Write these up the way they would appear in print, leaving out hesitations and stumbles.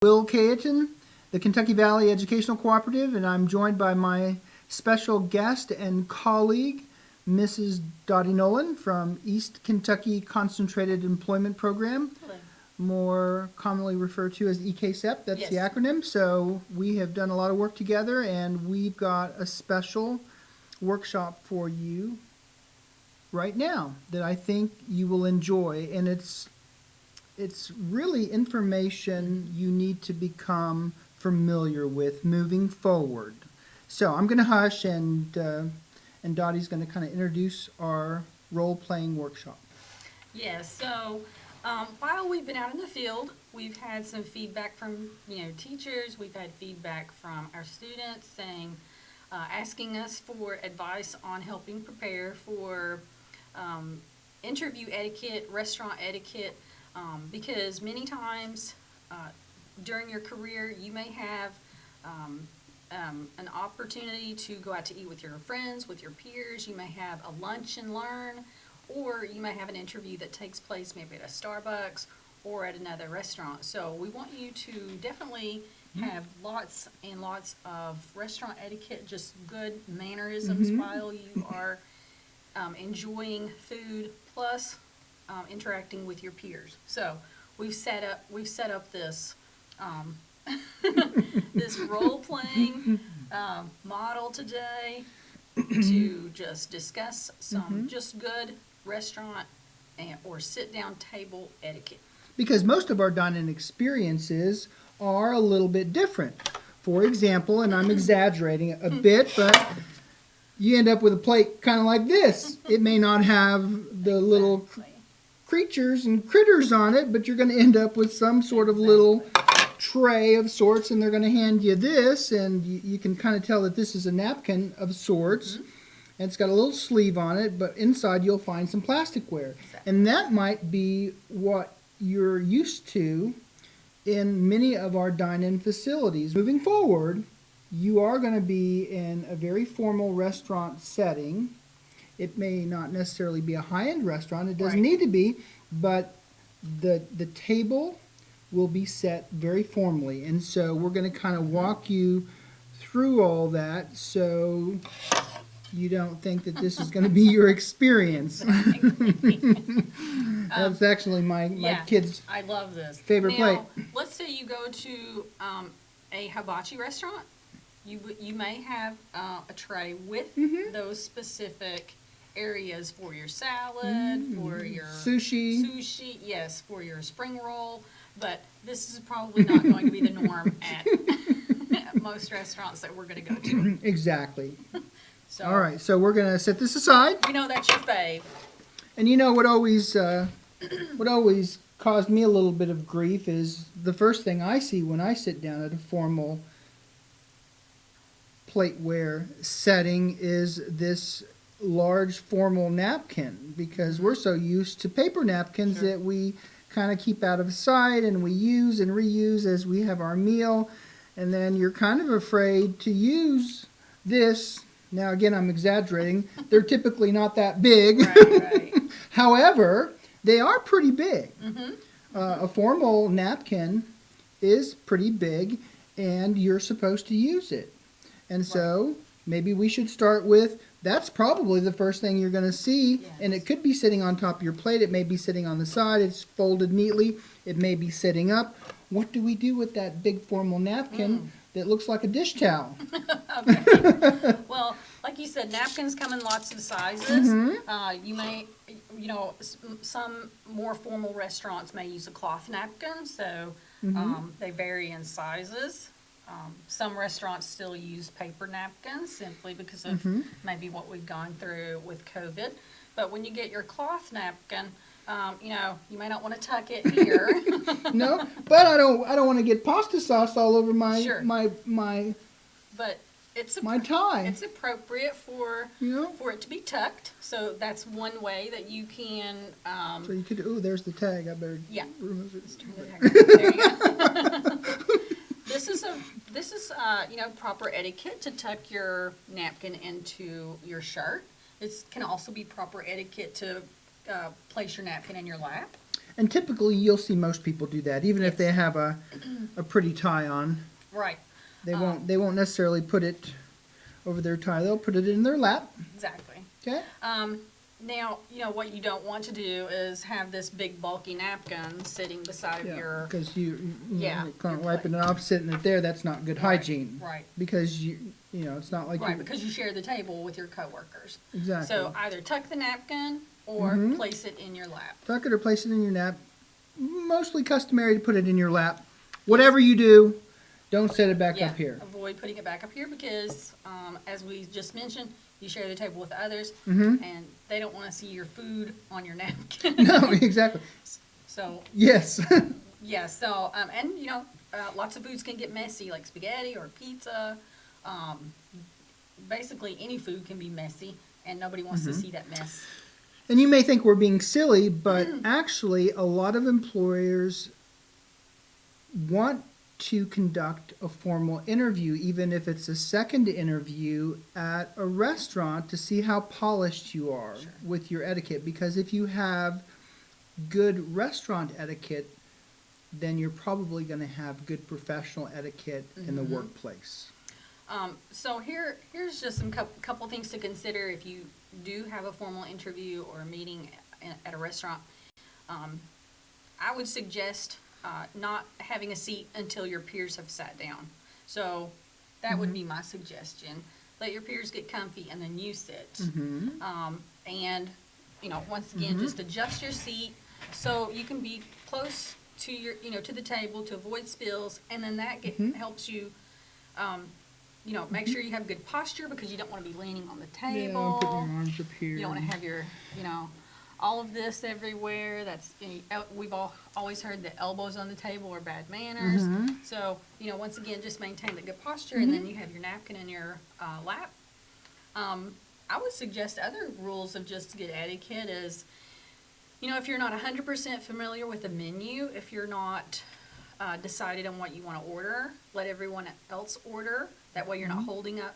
Will Kayatin, the Kentucky Valley Educational Cooperative, and I'm joined by my special guest and colleague, Mrs. Dottie Nolan from East Kentucky Concentrated Employment Program, Hello. more commonly referred to as EKCEP. That's Yes. the acronym. So we have done a lot of work together, and we've got a special workshop for you right now that I think you will enjoy, and it's really information you need to become familiar with moving forward. So I'm going to hush, and Dottie's going to kind of introduce our role-playing workshop. Yes, so while we've been out in the field, we've had some feedback from teachers. We've had feedback from our students saying, asking us for advice on helping prepare for interview etiquette, restaurant etiquette, because many times during your career you may have an opportunity to go out to eat with your friends, with your peers. You may have a lunch and learn, or you may have an interview that takes place maybe at a Starbucks or at another restaurant. So we want you to definitely have lots and lots of restaurant etiquette, just good mannerisms while you are enjoying food, plus interacting with your peers. So we've set up this this role-playing model today to just discuss some just good restaurant or sit-down table etiquette. Because most of our dining experiences are a little bit different. For example, and I'm exaggerating a bit, but you end up with a plate kind of like this. It may not have the little creatures and critters on it, but you're going to end up with some sort of little tray of sorts, and they're going to hand you this, and you can kind of tell that this is a napkin of sorts, and it's got a little sleeve on it, but inside you'll find some plasticware. And that might be what you're used to in many of our dine-in facilities. Moving forward, you are going to be in a very formal restaurant setting. It may not necessarily be a high-end restaurant. It doesn't need to be, but the table will be set very formally. And so we're going to kind of walk you through all that so you don't think that this is going to be your experience. That's actually my kid's I love this. favorite plate. Let's say you go to a hibachi restaurant. You may have a tray with those specific areas for your salad, for your sushi, yes, for your spring roll. But this is probably not going to be the norm at most restaurants that we're going to go to. Exactly. So, all right, so we're going to set this aside. We know that's your fave. And you know what always caused me a little bit of grief is the first thing I see when I sit down at a formal plateware setting is this large formal napkin, because we're so used to paper napkins that we kind of keep out of sight and we use and reuse as we have our meal, and then you're kind of afraid to use this. Now again, I'm exaggerating. They're typically not that big. Right. However, they are pretty big. A formal napkin is pretty big, and you're supposed to use it. And so maybe we should start with, that's probably the first thing you're going to see, and it could be sitting on top of your plate. It may be sitting on the side. It's folded neatly. It may be sitting up. What do we do with that big formal napkin that looks like a dish towel? Okay. Well, like you said, napkins come in lots of sizes. You may, some more formal restaurants may use a cloth napkin, so they vary in sizes. Some restaurants still use paper napkins simply because of maybe what we've gone through with COVID. But when you get your cloth napkin, you may not want to tuck it here. No, but I don't want to get pasta sauce all over my But my tie. It's appropriate for it to be tucked. So that's one way that you can. So you could. Oh, there's the tag. I better remove it. There you go. This is proper etiquette to tuck your napkin into your shirt. It can also be proper etiquette to place your napkin in your lap. And typically, you'll see most people do that, even if Yes. they have a pretty tie on. Right. They won't necessarily put it over their tie. They'll put it in their lap. Exactly. Okay. Now, what you don't want to do is have this big bulky napkin sitting beside of your, because you Yeah, know, kind your of wiping plate. it off, sitting it there. That's not good hygiene. right, Because you know, it's not like right, you because you share the table with your coworkers. exactly. So either tuck the napkin or Mhm. place it in your lap. Tuck it or place it in your lap. Mostly customary to put it in your lap. Whatever you do, don't set it back Yeah, up here. avoid putting it back up here because, as we just mentioned, you share the table with others, Mhm. and they don't want to see your food on your napkin. No, exactly. So, Yes. yeah, so, and, lots of foods can get messy, like spaghetti or pizza. Basically, any food can be messy, and nobody wants to see that mess. And you may think we're being silly, but actually, a lot of employers want to conduct a formal interview, even if it's a second interview at a restaurant, to see how polished you are Sure. with your etiquette. Because if you have good restaurant etiquette, then you're probably going to have good professional etiquette in the workplace. So here's just some couple things to consider if you do have a formal interview or a meeting at a restaurant. I would suggest not having a seat until your peers have sat down. So that would be my suggestion. Let your peers get comfy and then you sit. And once again, just adjust your seat so you can be close to your to the table to avoid spills, and then that helps you. Make sure you have good posture because you don't want to be leaning on the table. Yeah, putting your arms up here. You don't want to have your, all of this everywhere. That's, we've always heard that elbows on the table are bad manners. So, once again, just maintain the good posture, and then you have your napkin in your lap. I would suggest other rules of just good etiquette is, if you're not 100% familiar with the menu, if you're not decided on what you want to order, let everyone else order. That way you're not holding up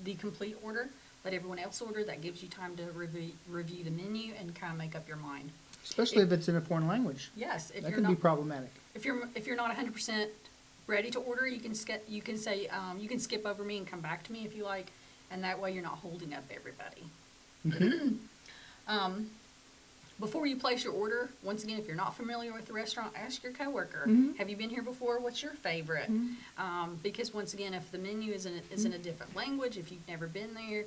the complete order. Let everyone else order. That gives you time to review the menu and kind of make up your mind. Especially if it's in a foreign language. Yes, if That you're can be not problematic. if you're not 100% ready to order, you can say you can skip over me and come back to me if you like, and that way you're not holding up everybody. Before you place your order, once again, if you're not familiar with the restaurant, ask your coworker, have you been here before? What's your favorite? Because once again, if the menu is in a different language, if you've never been there,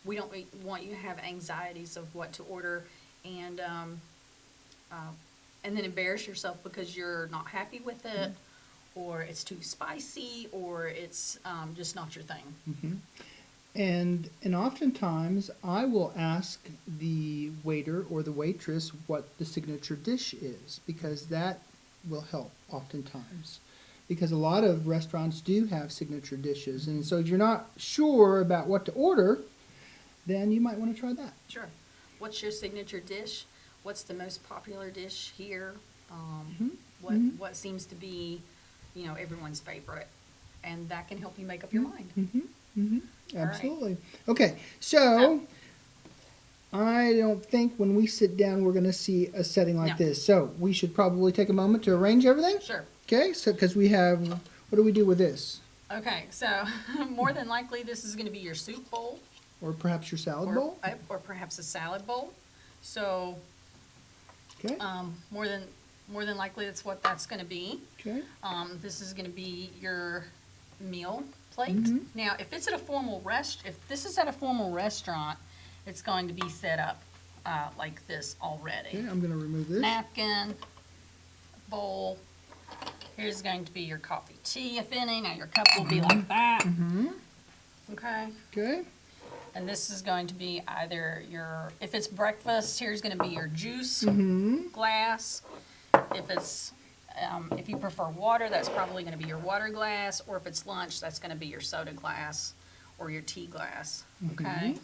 we don't want you to have anxieties of what to order and then embarrass yourself because you're not happy with it, or it's too spicy, or it's just not your thing. And oftentimes, I will ask the waiter or the waitress what the signature dish is, because that will help oftentimes. Because a lot of restaurants do have signature dishes, and so if you're not sure about what to order, then you might want to try that. Sure. What's your signature dish? What's the most popular dish here? What seems to be, everyone's favorite? And that can help you make up your mind. Absolutely. Okay, so I don't think when we sit down we're going to see a setting like No. this. So we should probably take a moment to arrange everything. Sure. Okay, so because we have, what do we do with this? Okay, so more than likely this is going to be your soup bowl. Or perhaps your salad bowl? Or perhaps a salad bowl. So Okay. more than likely that's what that's going to be. Okay. This is going to be your meal plate. Now, if this is at a formal restaurant, it's going to be set up like this already. Okay, I'm going to remove this. Napkin, bowl. Here's going to be your coffee, tea, if any. Now your cup will be like that. Okay. Okay. And this is going to be either if it's breakfast, here's going to be your juice glass. If you prefer water, that's probably going to be your water glass, or if it's lunch, that's going to be your soda glass or your tea glass. Okay.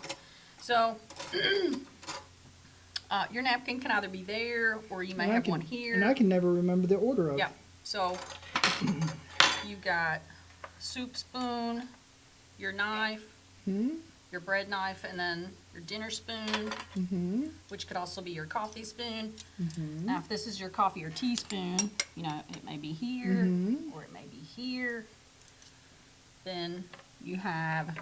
So your napkin can either be there, or you may have one here. And I can never remember the order of. Yeah. So you've got soup spoon, your knife, your bread knife, and then your dinner spoon, which could also be your coffee spoon. Now, if this is your coffee or teaspoon, you know, it may be here or it may be here. Then you have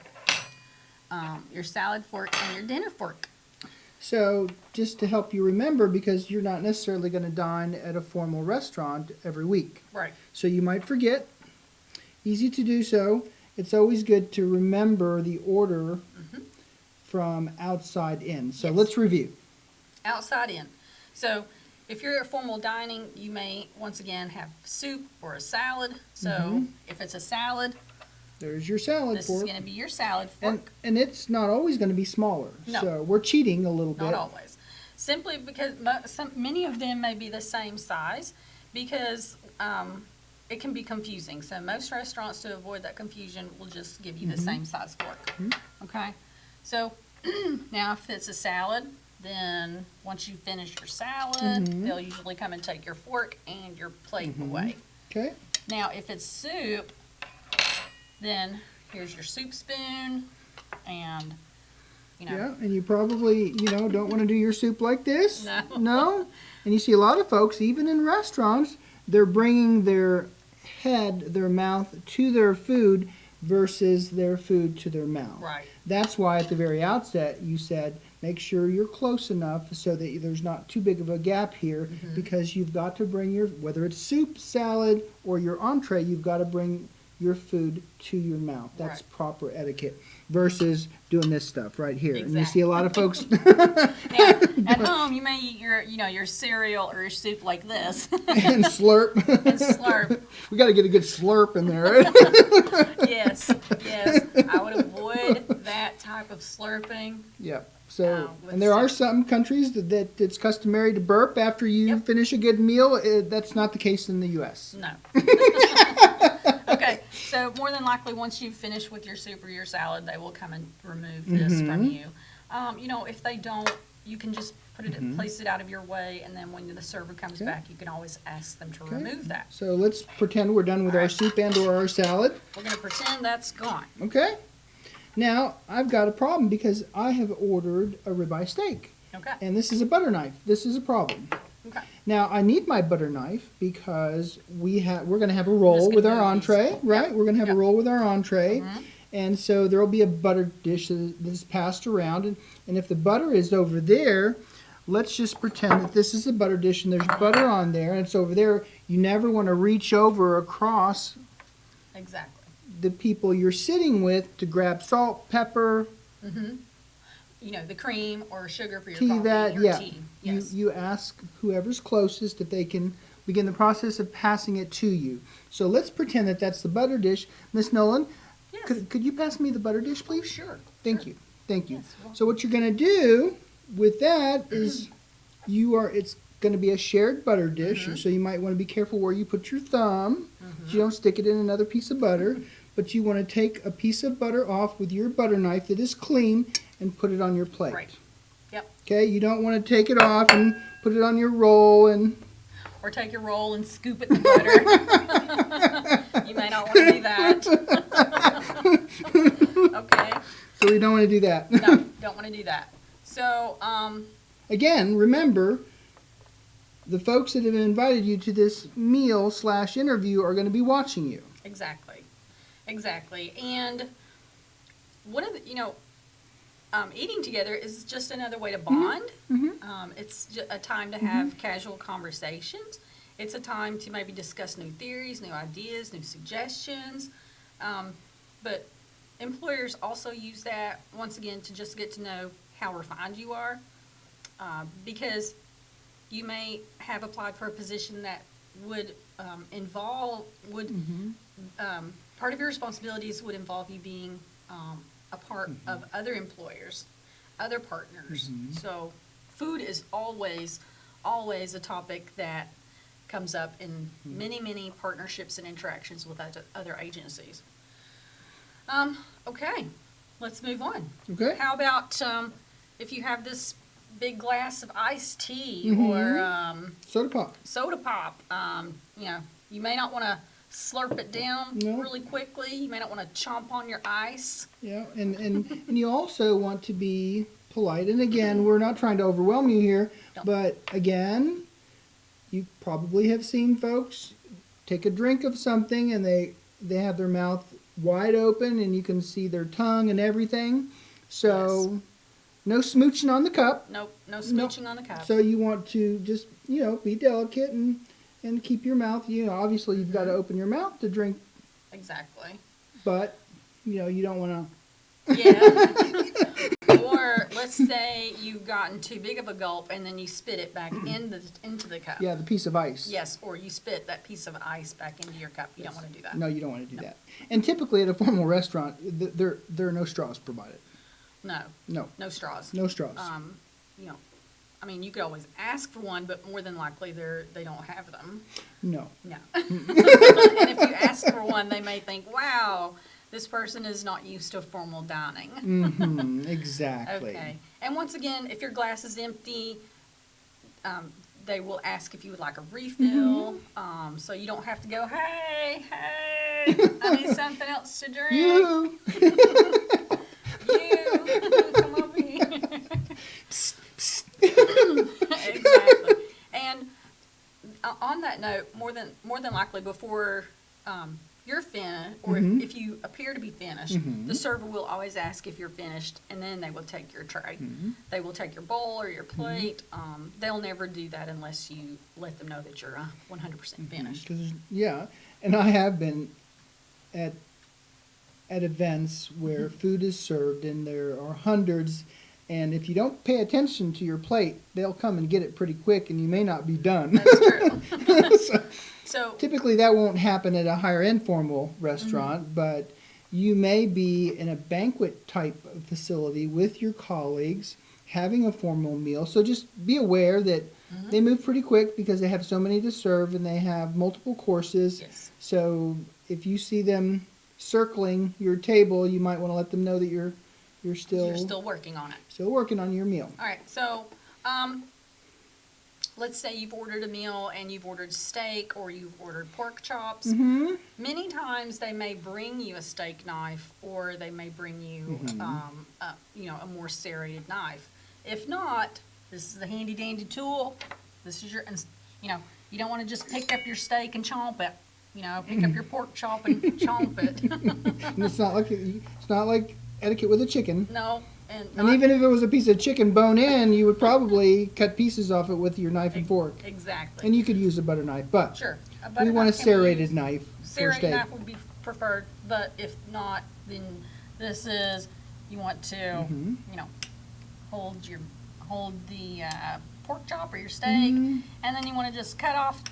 your salad fork and your dinner fork. So just to help you remember, because you're not necessarily going to dine at a formal restaurant every week. Right. So you might forget. Easy to do so. It's always good to remember the order from outside in. So let's review. Outside in. So if you're at formal dining, you may once again have soup or a salad. So if it's a salad, there's your salad this fork. is going to be your salad fork. And it's not always going to be smaller. No. So we're cheating a little bit. Not always. Simply because many of them may be the same size, because it can be confusing. So most restaurants, to avoid that confusion, will just give you the same size fork. Okay? So now if it's a salad, then once you finish your salad, they'll usually come and take your fork and your plate away. Okay. Now if it's soup, then here's your soup spoon, and you know. Yeah, and you probably, don't want to do your soup like this. No. No? And you see a lot of folks, even in restaurants, they're bringing their mouth to their food versus their food to their mouth. Right. That's why at the very outset you said, make sure you're close enough so that there's not too big of a gap here, because you've got to bring whether it's soup, salad, or your entree, you've got to bring your food to your mouth. That's proper etiquette versus doing this stuff right here. Exactly. And you see a lot of folks. Now, at home, you may eat your cereal or your soup like this. And slurp. And slurp. We got to get a good slurp in there. Yes. I would avoid that type of slurping. Yeah. So, and there are some countries that it's customary to burp after you finish a good meal. That's not the case in the U.S. No. Okay, so more than likely, once you finish with your soup or your salad, they will come and remove this from you. If they don't, you can just put it, place it out of your way, and then when the server comes back, you can always ask them to remove that. So let's pretend we're done with our soup and or our salad. We're going to pretend that's gone. Okay. Now, I've got a problem because I have ordered a ribeye steak. Okay. And this is a butter knife. This is a problem. Okay. Now, I need my butter knife because we're going to have a roll with our entree, right? We're going to have a roll with our entree. And so there will be a butter dish that's passed around. And if the butter is over there, let's just pretend that this is a butter dish and there's butter on there and it's over there. You never want to reach over across the people you're sitting with to grab salt, pepper. The cream or sugar for your tea, coffee or tea. Yes. You ask whoever's closest if they can begin the process of passing it to you. So let's pretend that that's the butter dish. Miss Nolan, could you pass me the butter dish, please? Sure. Thank you. Thank you. Yes, well. So what you're going to do with that is it's going to be a shared butter dish, so you might want to be careful where you put your thumb, so you don't stick it in another piece of butter. But you want to take a piece of butter off with your butter knife that is clean and put it on your plate. Right. Yep. Okay, you don't want to take it off and put it on your roll or take your roll and scoop it in butter. You may not want to do that. Okay. So we don't want to do that. No, don't want to do that. So, again, remember, the folks that have invited you to this meal/interview are going to be watching you. Exactly. And one of the, eating together is just another way to bond. It's a time to have casual conversations. It's a time to maybe discuss new theories, new ideas, new suggestions. But employers also use that, once again, to just get to know how refined you are. Because you may have applied for a position that would part of your responsibilities would involve you being a part of other employers, other partners. So food is always a topic that comes up in many partnerships and interactions with other agencies. Okay, let's move on. Okay. How about if you have this big glass of iced tea or soda pop. You may not want to slurp it down No. really quickly. You may not want to chomp on your ice. Yeah, and you also want to be polite. And again, we're not trying to overwhelm you here, No. but again, you probably have seen folks take a drink of something and they have their mouth wide open and you can see their tongue and everything. So no smooching on the cup. Nope, no smooching on the cup. So you want to just, be delicate and keep your mouth, obviously you've got to open your mouth to drink, Exactly. but, you don't want Yeah. Or let's say you've gotten too big of a gulp and then you spit it back into the cup. to, the piece of ice. Yes, or you spit that piece of ice back into your cup. You don't want to do that. No, you don't want to do that. And typically at a formal restaurant, there are no straws provided. No, No, no straws. no straws. You could always ask for one, but more than likely they don't have them. No. No. And if you ask for one, they may think, wow, this person is not used to formal dining. Exactly. Okay. And once again, if your glass is empty, they will ask if you would like a refill. So you don't have to go, hey, I need something else to drink. You. You, come over here. Exactly. And on that note, more than likely before you're finished, or if you appear to be finished, the server will always ask if you're finished, and then they will take your tray. They will take your bowl or your plate. They'll never do that unless you let them know that you're 100% finished. Yeah, and I have been at events where food is served and there are hundreds, and if you don't pay attention to your plate, they'll come and get it pretty quick and you may not be done. That's true. So typically that won't happen at a higher end formal restaurant, but you may be in a banquet type of facility with your colleagues having a formal meal. So just be aware that they move pretty quick because they have so many to serve and they have multiple courses. Yes. So if you see them circling your table, you might want to let them know that you're still working on it. Still working on your meal. All right. So let's say you've ordered a meal and you've ordered steak or you've ordered pork chops. Many times they may bring you a steak knife or they may bring you a more serrated knife. If not, this is the handy dandy tool. This is your, you don't want to just pick up your steak and chomp it. Pick up your pork chop and chomp it. And it's not like etiquette with a chicken. No. And even if it was a piece of chicken bone in, you would probably cut pieces off it with your knife and fork. Exactly. And you could use a butter knife, but sure. we want a serrated knife for Serrated steak. knife would be preferred, but if not, then this is, you want to, hold the pork chop or your steak, and then you want to just cut off,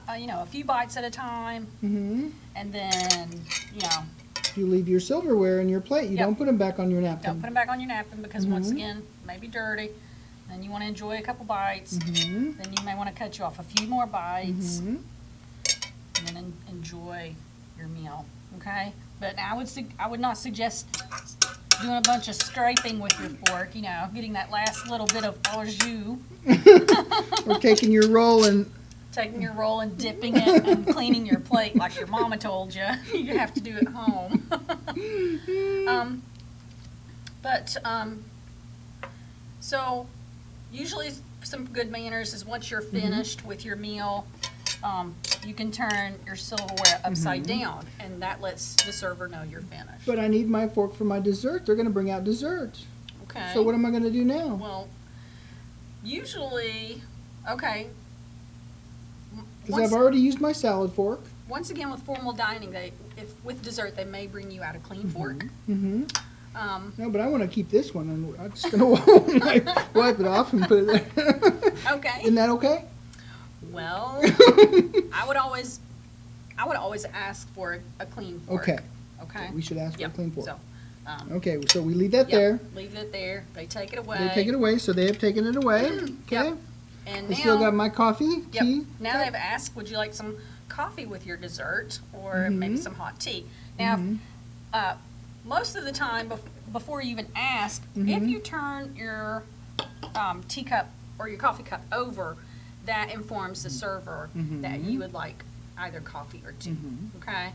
a few bites at a time, and then, You leave your silverware in your plate. You Yep. don't put them back on your napkin. don't put them back on your napkin because once again, it may be dirty. Then you want to enjoy a couple bites. Then you may want to cut you off a few more bites, and then enjoy your meal. Okay, but I would not suggest doing a bunch of scraping with your fork. Getting that last little bit of au jus. Or taking your roll and Taking your roll and dipping it and cleaning your plate like your mama told you. You have to do at home. So usually some good manners is once you're finished with your meal, you can turn your silverware upside down, and that lets the server know you're finished. but I need my fork for my dessert. They're going to bring out dessert. Okay. So what am I going to do now? Well, usually, okay. Because I've already used my salad fork. Once again, with formal dining, with dessert, they may bring you out a clean fork. No, but I want to keep this one, and I'm just going to wipe it off and put it there. Okay. Isn't that okay? Well, I would always ask for a clean fork. Okay. Okay. We should ask for a clean fork. So, Okay, so we leave that there. leave it there. They take it away. They take it away, so they have taken it away. Okay. Yep. And I now, still got my coffee, yep. tea. Now they've asked, would you like some coffee with your dessert, or maybe some hot tea? Now, most of the time, before you even ask, if you turn your teacup or your coffee cup over, that informs the server that you would like either coffee or tea, Mhm. okay?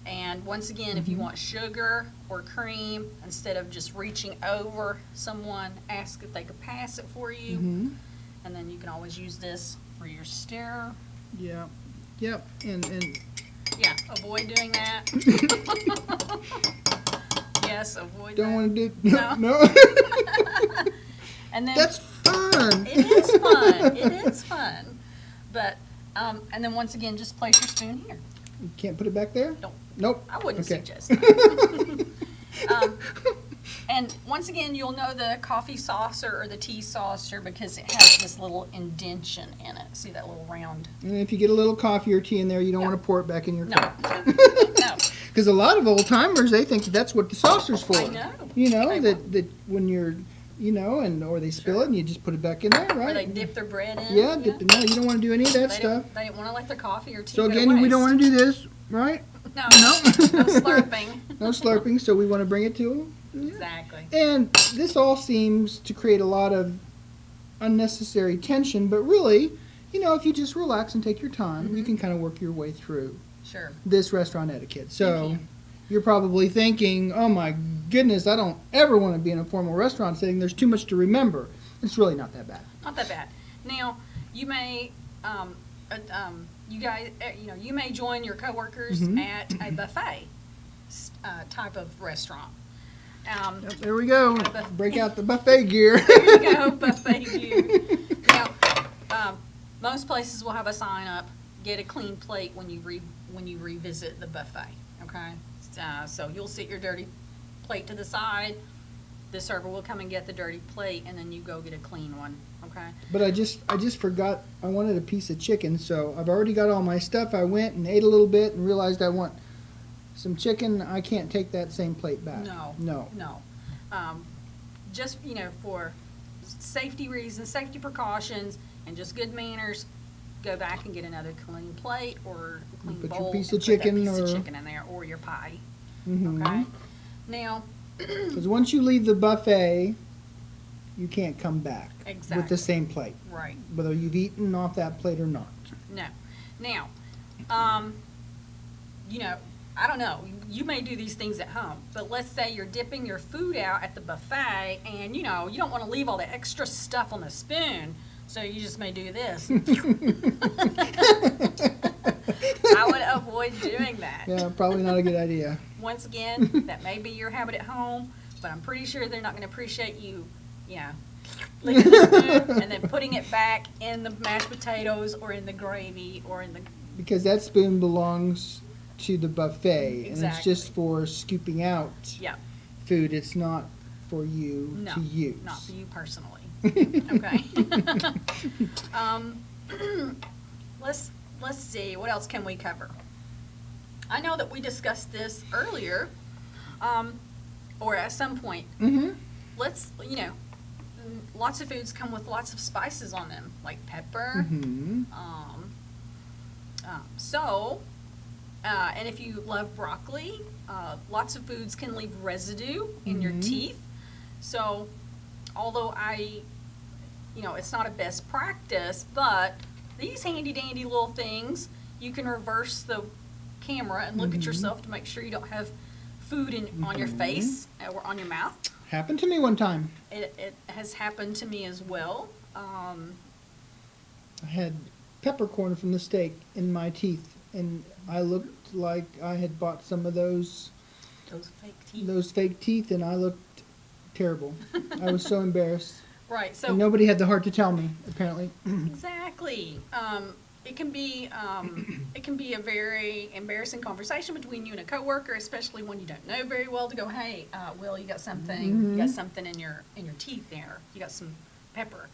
And once again, if you want sugar or cream, instead of just reaching over someone, ask if they could pass it for you. Mhm. And then you can always use this for your stir. Yeah. Yep. And Yeah, avoid doing that. Yes, avoid don't that. want to do No. no. And then That's fun. it is fun. It is fun. But and then once again, just place your spoon here. You can't put it back there? Don't. Nope. I wouldn't Okay. suggest that. And once again, you'll know the coffee saucer or the tea saucer because it has this little indention in it. See that little round? And if you get a little coffee or tea in there, you don't No. want to pour it back in your No. cup. No. Because a lot of old timers, they think that's what the saucer's for. I know. You know, They that when you're, you know, or they spill Sure. it and you just put it back in there, Or they right? dip their bread in. Yeah, no, you don't want to do any of that stuff. They don't want to let their coffee or tea So go again, to we don't waste. want to do this, right? No. No. No slurping. No slurping, so we want to bring it to. Exactly. And this all seems to create a lot of unnecessary tension, but really, you know, if you just relax and take your time, you can kind of work your way through Sure. this restaurant etiquette. So can. you're probably thinking, oh my goodness, I don't ever want to be in a formal restaurant setting. There's too much to remember. It's really not that bad. Not that bad. Now, you may, you guys, you may join your coworkers Mhm. at a buffet type of restaurant. Yep, there we go. buff- Break out the buffet gear. There you go, buffet view. Now, most places will have a sign up: get a clean plate when you revisit the buffet. Okay, so you'll sit your dirty plate to the side. The server will come and get the dirty plate, and then you go get a clean one. Okay. But I just forgot I wanted a piece of chicken, so I've already got all my stuff. I went and ate a little bit and realized I want some chicken. I can't take that same plate back. No. No. No. Just, for safety reasons, safety precautions, and just good manners, go back and get another clean plate or a clean Put your bowl. piece and of put that chicken piece of or- chicken in there, or your pie. Mhm. Okay? Now, Because once you leave the buffet, you can't come back with exactly. the same plate, Right. whether you've eaten off that plate or not. No. Now, I don't know. You may do these things at home, but let's say you're dipping your food out at the buffet and, you don't want to leave all the extra stuff on the spoon, so you just may do this. I would avoid doing that. Yeah, probably not a good idea. Once again, that may be your habit at home, but I'm pretty sure they're not going to appreciate you, leaving the spoon and then putting it back in the mashed potatoes or in the gravy or in the Because that spoon belongs to the buffet, and it's Exactly. just for scooping out yeah. food. It's not for you No, to use. not for you personally. Okay. Let's see. What else can we cover? I know that we discussed this earlier, or at some point. Mm-hmm. Let's lots of foods come with lots of spices on them, like pepper. Mm-hmm. And if you love broccoli, lots of foods can leave residue in your Mhm. teeth. So, although it's not a best practice, but these handy dandy little things, you can reverse the camera and look at Mhm. yourself to make sure you don't have food on your Mhm. face or on your mouth. Happened to me one time. It has happened to me as well. I had peppercorn from the steak in my teeth, and I looked like I had bought some of those Those fake teeth. and I looked terrible. I was so embarrassed. Right. So And nobody had the heart to tell me, apparently. exactly. It can be a very embarrassing conversation between you and a coworker, especially when you don't know very well. To go, hey, Will, you got something? You got something in your teeth there. You got some pepper.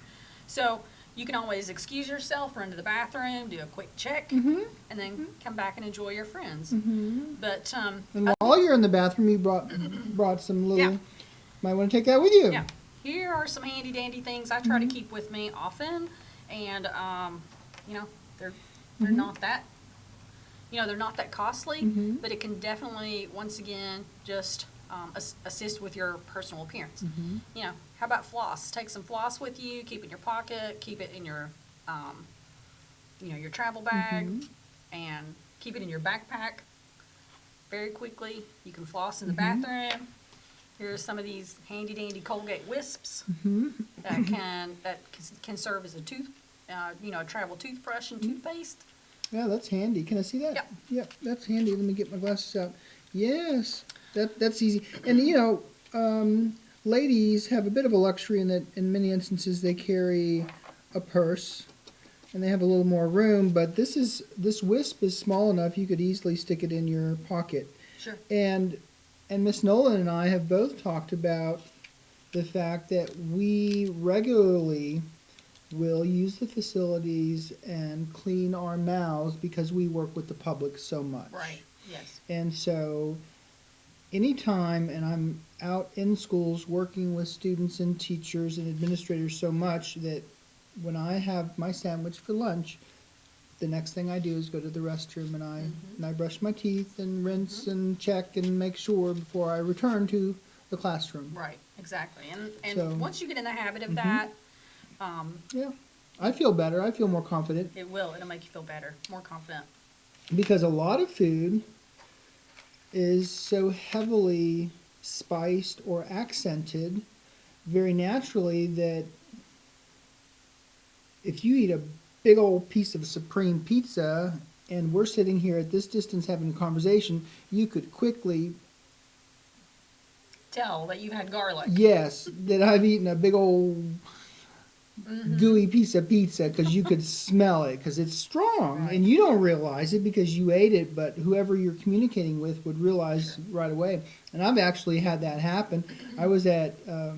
So you can always excuse yourself, run to the bathroom, do a quick check, Mm-hmm. and then come back and enjoy your friends. Mm-hmm. But And while you're in the bathroom, you brought some little. Yeah. Might want to take that with you. yeah, here are some handy dandy things I try to keep with me often, and they're not that they're not that costly, Mhm. but it can definitely once again just assist with your personal appearance. Mhm. How about floss? Take some floss with you, keep it in your pocket, keep it in your your travel bag, Mhm. and keep it in your backpack very quickly. You can floss in the Mm-hmm. bathroom. Here's some of these handy dandy Colgate wisps Mm-hmm. that can serve as a a travel toothbrush and toothpaste. Yeah, that's handy. Can I see that? Yep. Yep, that's handy. Let me get my glasses out. Yes, that's easy. And ladies have a bit of a luxury in that in many instances they carry a purse and they have a little more room, but this wisp is small enough you could easily stick it in your pocket. Sure. And Miss Nolan and I have both talked about the fact that we regularly will use the facilities and clean our mouths because we work with the public so much. Right. Yes. And so anytime, and I'm out in schools working with students and teachers and administrators so much that when I have my sandwich for lunch, the next thing I do is go to the restroom and I brush my teeth and rinse and check and make sure before I return to the classroom. Right. Exactly. And So- once you get in the habit of that, Yeah, I feel better. I feel more confident it'll make you feel better, more confident. because a lot of food is so heavily spiced or accented very naturally that if you eat a big old piece of supreme pizza and we're sitting here at this distance having a conversation, you could quickly, Tell that you've had garlic. yes, that I've eaten a big old gooey piece of pizza because you could smell it because it's strong Right. and you don't realize it because you ate it, but whoever you're communicating with would realize right away. And I've actually had that happen. I was at a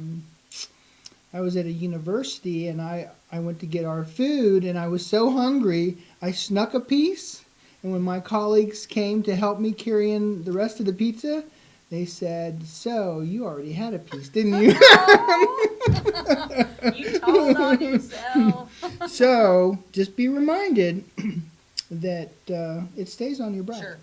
university and I went to get our food and I was so hungry I snuck a piece, and when my colleagues came to help me carry in the rest of the pizza, they said, "So you already had a piece, didn't you?" You told on yourself. So just be reminded that it stays on your breath. Sure.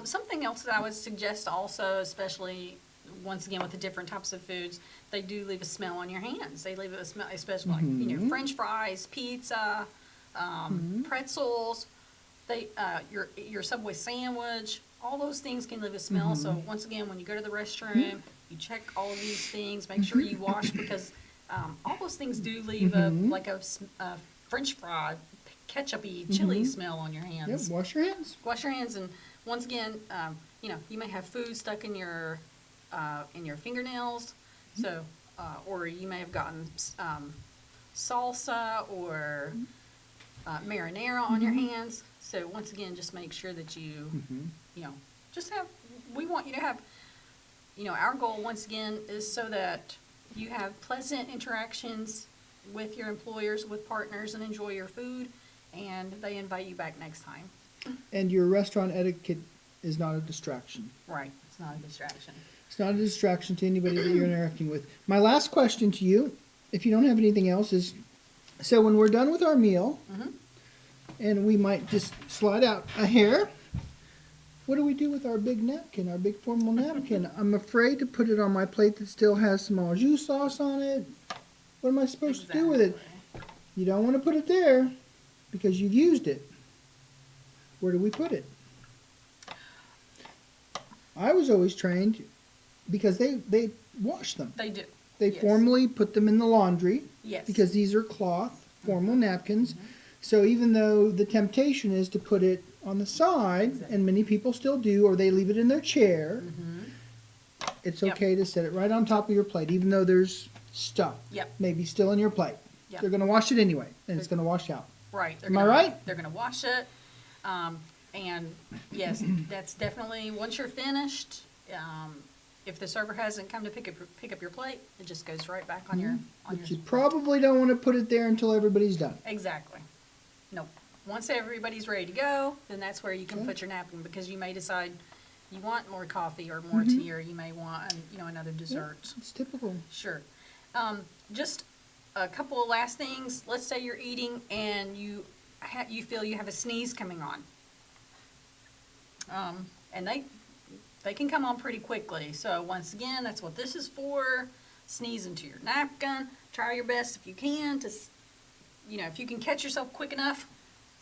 Something else that I would suggest also, especially once again with the different types of foods, they do leave a smell on your hands. They leave a smell, especially like French fries, pizza, pretzels. Your Subway sandwich. All those things can leave a smell. So once again, when you go to the restroom, you check all of these things. Make sure you wash because all those things do leave a French fry, ketchup-y, chili smell on your hands. Yep, wash your hands. Wash your hands, and once again, you may have food stuck in your fingernails, so or you may have gotten salsa or marinara on your hands. So once again, just make sure that you we want you to have, our goal once again is so that you have pleasant interactions with your employers, with partners, and enjoy your food, and they invite you back next time. And your restaurant etiquette is not a distraction. Right, it's not a distraction. It's not a distraction to anybody that you're interacting with. My last question to you, if you don't have anything else, is so when we're done with our meal, and we might just slide out a hair, what do we do with our big napkin, our big formal napkin? I'm afraid to put it on my plate that still has some au jus sauce on it. What am I supposed to do with it? You don't want to put it there because you've used it. Where do we put it? I was always trained because they wash them. They do. They Yes. formally put them in the laundry Yes. because these are cloth, formal napkins. So even though the temptation is to put it on the side, and many people still do, or they leave it in their chair, it's Yep. okay to set it right on top of your plate, even though there's stuff Yep. maybe still in your plate. Yep. They're going to wash it anyway, and it's going to wash out. Right. Am I right? They're going to wash it. And yes, that's definitely, once you're finished, if the server hasn't come to pick up your plate, it just goes right back on your But you probably don't want to put it there until everybody's done. Exactly. Nope. Once everybody's ready to go, then that's where you can put your napkin, because you may decide you want more coffee or more tea, or you may want, another dessert. It's typical. Sure. Just a couple of last things. Let's say you're eating and you feel you have a sneeze coming on. And they can come on pretty quickly. So once again, that's what this is for. Sneeze into your napkin. Try your best if you can to, if you can catch yourself quick enough,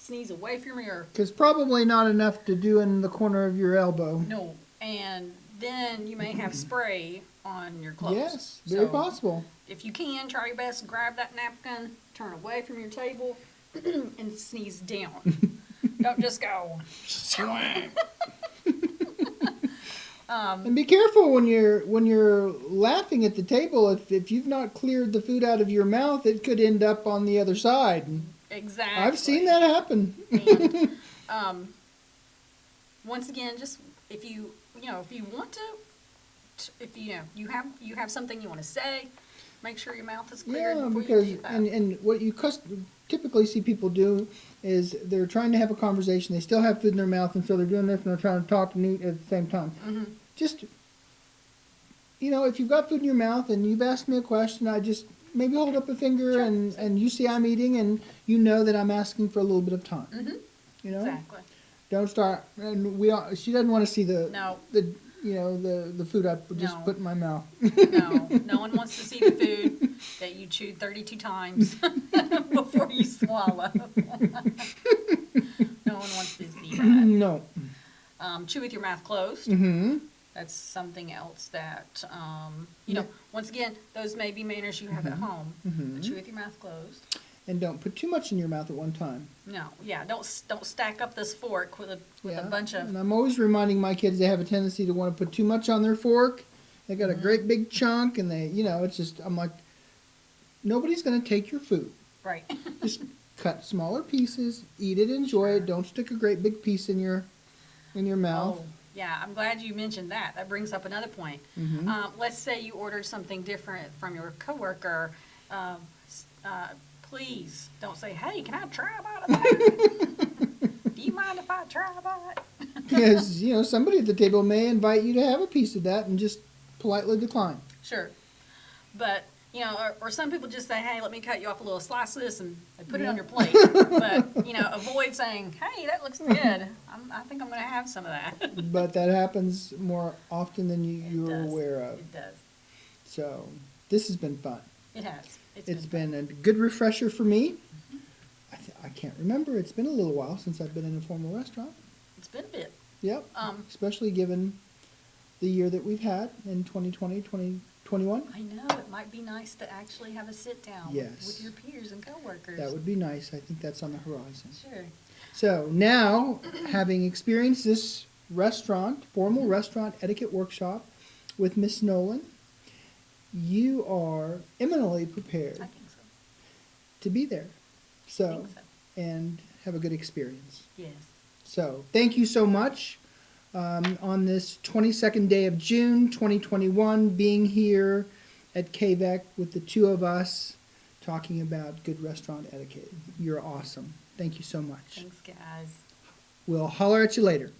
sneeze away from your Because probably not enough to do in the corner of your elbow. no, and then you may have spray on your clothes. Yes, very So, possible. if you can, try your best, grab that napkin, turn away from your table, and sneeze down. Don't just go. And be careful when you're laughing at the table. If you've not cleared the food out of your mouth, it could end up on the other side. Exactly. I've seen that happen. And, once again, just if you want to, if you have something you want to say, make sure your mouth is cleared Yeah, before because you do that. and what you typically see people do is they're trying to have a conversation. They still have food in their mouth, and so they're doing this and they're trying to talk and eat at the same time. Mm-hmm. Just if you've got food in your mouth and you've asked me a question, I just maybe hold up a finger Sure. and you see I'm eating and you know that I'm asking for a little bit of time. Mm-hmm. You know, Exactly. don't start. And she doesn't want to see the food I just No. put in my mouth. No one wants to see the food that you chewed 32 times before you swallow. No one wants to see that. No. Chew with your mouth closed. Mm-hmm. That's something else that, Yeah. once again, those may be manners you have at home. Mhm. But chew with your mouth closed. And don't put too much in your mouth at one time. No, yeah, don't stack up this fork with a bunch of. And I'm always reminding my kids they have a tendency to want to put too much on their fork. They got a great big chunk, and it's just I'm like, nobody's going to take your food. Right. Just cut smaller pieces, eat it, enjoy it. Don't stick a great big piece in your mouth. Oh, yeah, I'm glad you mentioned that. That brings up another point. Mhm. Let's say you ordered something different from your coworker. Please don't say, "Hey, can I try a bite of that? Do you mind if I try a bite?" Because somebody at the table may invite you to have a piece of that and just politely decline. Sure, but or some people just say, "Hey, let me cut you off a little slice of this," and they put it on your plate. But avoid saying, "Hey, that looks good. I think I'm going to have some of that." But that happens more often than you're does. aware of. It does. So this has been fun. It has. It's been a good refresher for me. I can't remember. It's been a little while since I've been in a formal restaurant. It's been a bit. Yep. Especially given the year that we've had in 2020, 2021. I know, it might be nice to actually have a sit down Yes. with your peers and coworkers. That would be nice. I think that's on the horizon. Sure. So now, having experienced this formal restaurant etiquette workshop with Miss Nolan, you are eminently prepared I think so. to be there. I So, think so. and have a good experience. Yes. So, thank you so much on this 22nd day of June 2021, being here at KVEC with the two of us talking about good restaurant etiquette. You're awesome. Thank you so much. Thanks, guys. We'll holler at you later.